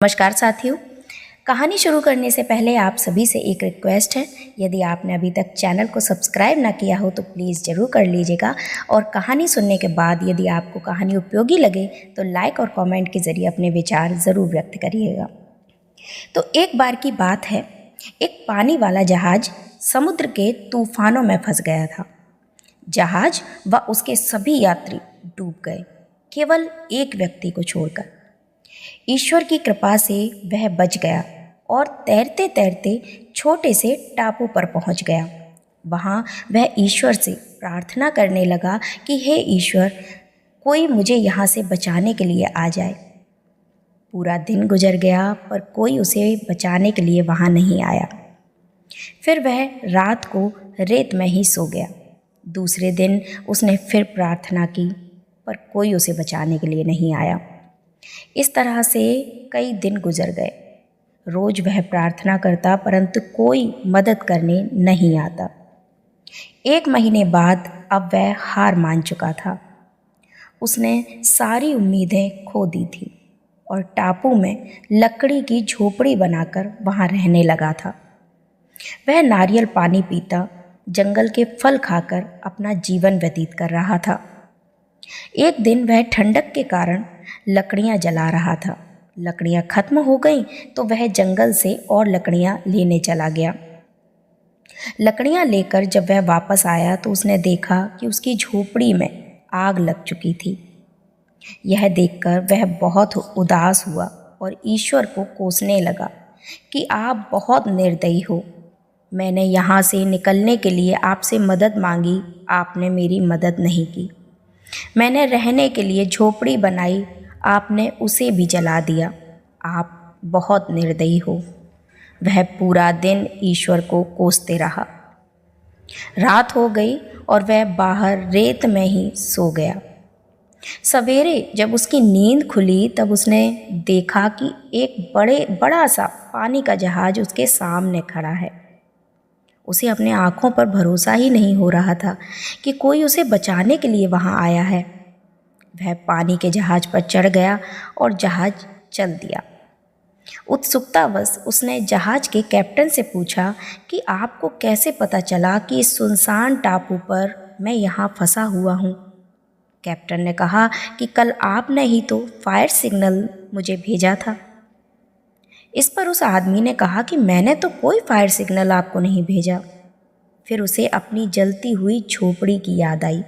नमस्कार साथियों। कहानी शुरू करने से पहले आप सभी से एक रिक्वेस्ट है, यदि आपने अभी तक चैनल को सब्सक्राइब ना किया हो तो प्लीज़ ज़रूर कर लीजिएगा। और कहानी सुनने के बाद यदि आपको कहानी उपयोगी लगे तो लाइक और कमेंट के ज़रिए अपने विचार ज़रूर व्यक्त करिएगा। तो एक बार की बात है, एक पानी वाला जहाज़ समुद्र के तूफानों में फंस गया था। जहाज़ व उसके सभी यात्री डूब गए, केवल एक व्यक्ति को छोड़कर। ईश्वर की कृपा से वह बच गया और तैरते तैरते छोटे से टापू पर पहुंच गया। वहां वह ईश्वर से प्रार्थना करने लगा कि हे ईश्वर, कोई मुझे यहाँ से बचाने के लिए आ जाए। पूरा दिन गुजर गया पर कोई उसे बचाने के लिए वहां नहीं आया। फिर वह रात को रेत में ही सो गया। दूसरे दिन उसने फिर प्रार्थना की पर कोई उसे बचाने के लिए नहीं आया। इस तरह से कई दिन गुजर गए। रोज वह प्रार्थना करता परंतु कोई मदद करने नहीं आता। 1 महीने बाद अब वह हार मान चुका था। उसने सारी उम्मीदें खो दी थी और टापू में लकड़ी की झोपड़ी बनाकर वहां रहने लगा था। वह नारियल पानी पीता, जंगल के फल खाकर अपना जीवन व्यतीत कर रहा था। एक दिन वह ठंडक के कारण लकड़ियां जला रहा था। लकड़ियां खत्म हो गईं तो वह जंगल से और लकड़ियां लेने चला गया। लकड़ियां लेकर जब वह वापस आया तो उसने देखा कि उसकी झोपड़ी में आग लग चुकी थी। यह देखकर वह बहुत उदास हुआ और ईश्वर को कोसने लगा कि आप बहुत निर्दयी हो। मैंने यहाँ से निकलने के लिए आपसे मदद मांगी, आपने मेरी मदद नहीं की। मैंने रहने के लिए झोपड़ी बनाई, आपने उसे भी जला दिया। आप बहुत निर्दयी हो। वह पूरा दिन ईश्वर को कोसते रहा। रात हो गई और वह बाहर रेत में ही सो गया। सवेरे जब उसकी नींद खुली तब उसने देखा कि एक बड़ा सा पानी का जहाज उसके सामने खड़ा है। उसे अपने आँखों पर भरोसा ही नहीं हो रहा था कि कोई उसे बचाने के लिए वहाँ आया है। वह पानी के जहाज पर चढ़ गया और जहाज चल दिया। उत्सुकतावश उसने जहाज के कैप्टन से पूछा कि आपको कैसे पता चला कि इस सुनसान टापू पर मैं यहाँ फंसा हुआ हूँ। कैप्टन ने कहा कि कल आपने ही तो फायर सिग्नल मुझे भेजा था। इस पर उस आदमी ने कहा कि मैंने तो कोई फायर सिग्नल आपको नहीं भेजा। फिर उसे अपनी जलती हुई झोपड़ी की याद आई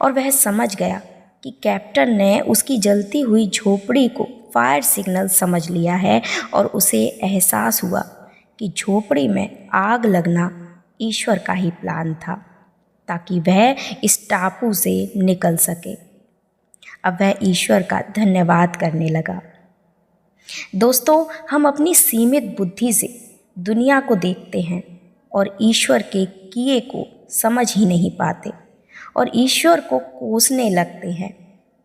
और वह समझ गया कि कैप्टन ने उसकी जलती हुई झोपड़ी को फायर सिग्नल समझ लिया है और उसे एहसास हुआ कि झोपड़ी में आग लगना ईश्वर का ही प्लान था ताकि वह इस टापू से निकल सके। अब वह ईश्वर का धन्यवाद करने लगा। दोस्तों, हम अपनी सीमित बुद्धि से दुनिया को देखते हैं और ईश्वर के किए को समझ ही नहीं पाते और ईश्वर को कोसने लगते हैं,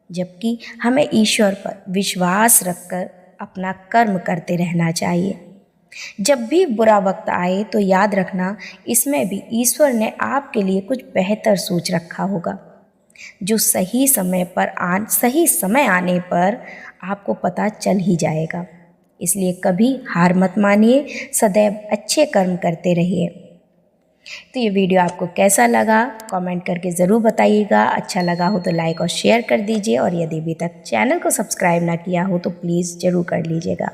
जबकि हमें ईश्वर पर विश्वास रखकर अपना कर्म करते रहना चाहिए। जब भी बुरा वक्त आए तो याद रखना, इसमें भी ईश्वर ने आपके लिए कुछ बेहतर सोच रखा होगा, जो सही समय आने पर आपको पता चल ही जाएगा। इसलिए कभी हार मत मानिए, सदैव अच्छे कर्म करते रहिए। तो ये वीडियो आपको कैसा लगा कमेंट करके ज़रूर बताइएगा। अच्छा लगा हो तो लाइक और शेयर कर दीजिए और यदि अभी तक चैनल को सब्सक्राइब ना किया हो तो प्लीज़ ज़रूर कर लीजिएगा।